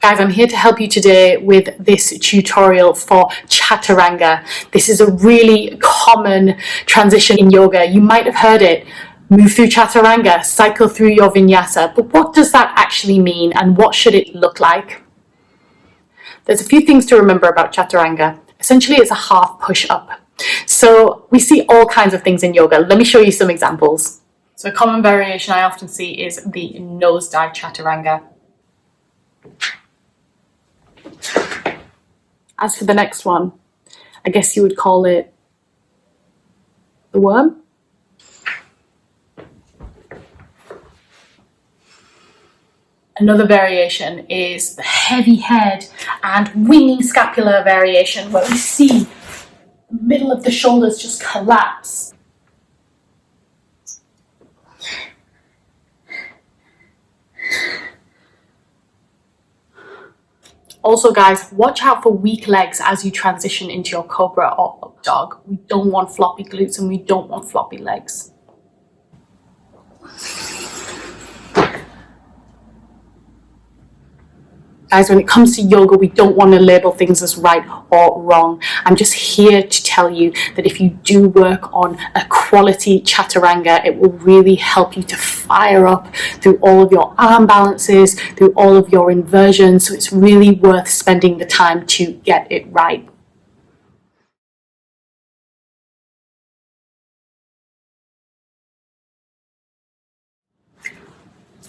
Guys, I'm here to help you today with this tutorial for Chaturanga. This is a really common transition in yoga. You might have heard it. Move through Chaturanga, cycle through your vinyasa. But what does that actually mean and what should it look like? There's a few things to remember about Chaturanga. Essentially, it's a half push-up. So we see all kinds of things in yoga. Let me show you some examples. So a common variation I often see is the nosedive Chaturanga. As for the next one, I guess you would call it the worm. Another variation is the heavy head and winging scapular variation, where we see the middle of the shoulders just collapse. Also, guys, watch out for weak legs as you transition into your cobra or up dog. We don't want floppy glutes and we don't want floppy legs. Guys, when it comes to yoga, we don't want to label things as right or wrong. I'm just here to tell you that if you do work on a quality Chaturanga, it will really help you to fire up through all of your arm balances, through all of your inversions. So it's really worth spending the time to get it right.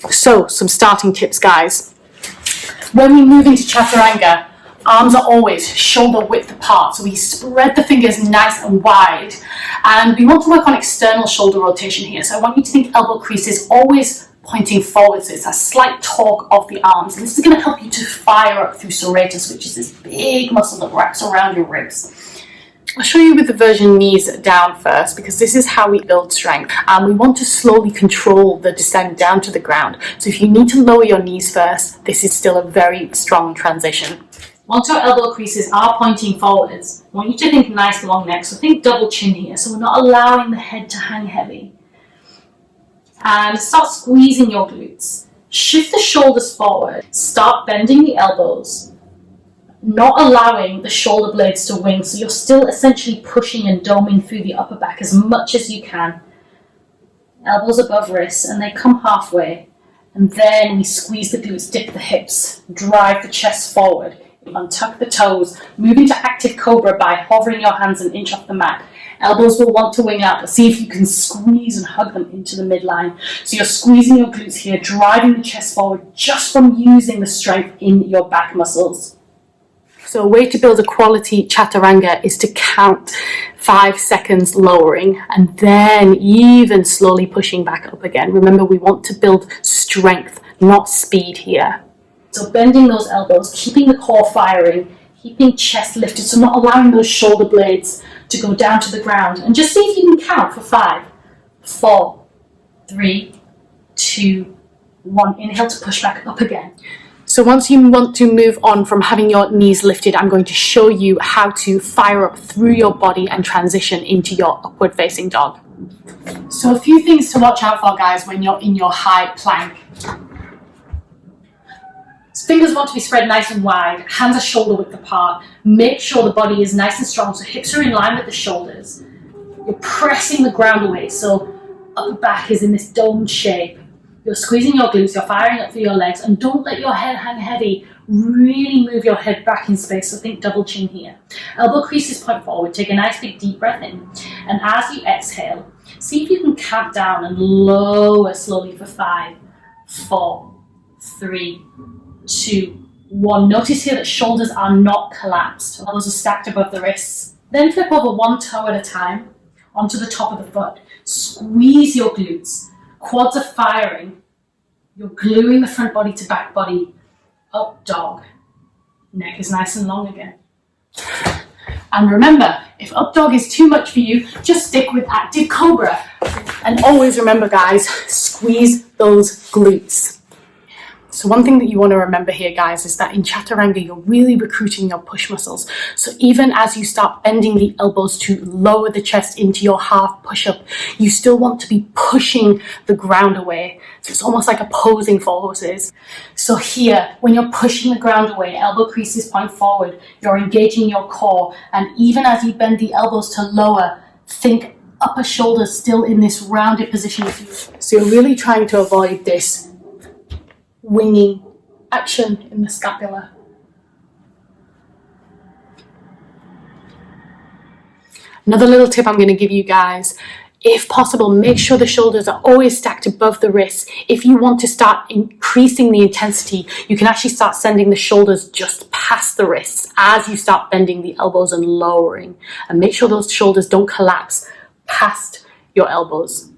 So, some starting tips, guys. When we move into Chaturanga, arms are always shoulder width apart, so we spread the fingers nice and wide, and we want to work on external shoulder rotation here. So I want you to think elbow creases always pointing forward, so it's a slight torque of the arms, and this is going to help you to fire up through serratus, which is this big muscle that wraps around your ribs. I'll show you with the version knees down first, because this is how we build strength, and we want to slowly control the descent down to the ground. So if you need to lower your knees first, this is still a very strong transition. Once your elbow creases are pointing forwards, I want you to think nice long neck, so think double chin here, so we're not allowing the head to hang heavy. And start squeezing your glutes. Shift the shoulders forward, start bending the elbows, not allowing the shoulder blades to wing, so you're still essentially pushing and doming through the upper back as much as you can. Elbows above wrists, and they come halfway, and then we squeeze the glutes, dip the hips, drive the chest forward, untuck the toes, move into active cobra by hovering your hands an inch off the mat. Elbows will want to wing out, but see if you can squeeze and hug them into the midline. So you're squeezing your glutes here, driving the chest forward just from using the strength in your back muscles. So a way to build a quality Chaturanga is to count 5 seconds lowering and then even slowly pushing back up again. Remember, we want to build strength, not speed here. So bending those elbows, keeping the core firing, keeping chest lifted, so not allowing those shoulder blades to go down to the ground. And just see if you can count for 5, 4, 3, 2, 1. Inhale to push back up again. So once you want to move on from having your knees lifted, I'm going to show you how to fire up through your body and transition into your upward facing dog. So a few things to watch out for, guys, when you're in your high plank. So fingers want to be spread nice and wide, hands are shoulder width apart. Make sure the body is nice and strong, so hips are in line with the shoulders. You're pressing the ground away, so upper back is in this domed shape. You're squeezing your glutes, you're firing up through your legs, and don't let your head hang heavy. Really move your head back in space, so think double chin here. Elbow creases point forward, take a nice big deep breath in, and as you exhale, see if you can count down and lower slowly for 5, 4, 3, 2, 1. Notice here that shoulders are not collapsed, elbows are stacked above the wrists. Then flip over one toe at a time onto the top of the foot. Squeeze your glutes. Quads are firing. You're gluing the front body to back body. Up dog. Neck is nice and long again. And remember, if up dog is too much for you, just stick with active cobra. And always remember, guys, squeeze those glutes. So one thing that you want to remember here, guys, is that in Chaturanga, you're really recruiting your push muscles. So even as you start bending the elbows to lower the chest into your half push-up, you still want to be pushing the ground away. So it's almost like opposing forces. So here, when you're pushing the ground away, elbow creases point forward, you're engaging your core. And even as you bend the elbows to lower, think upper shoulders still in this rounded position. So you're really trying to avoid this winging action in the scapula. Another little tip I'm going to give you guys, if possible, make sure the shoulders are always stacked above the wrists. If you want to start increasing the intensity, you can actually start sending the shoulders just past the wrists as you start bending the elbows and lowering. And make sure those shoulders don't collapse past your elbows.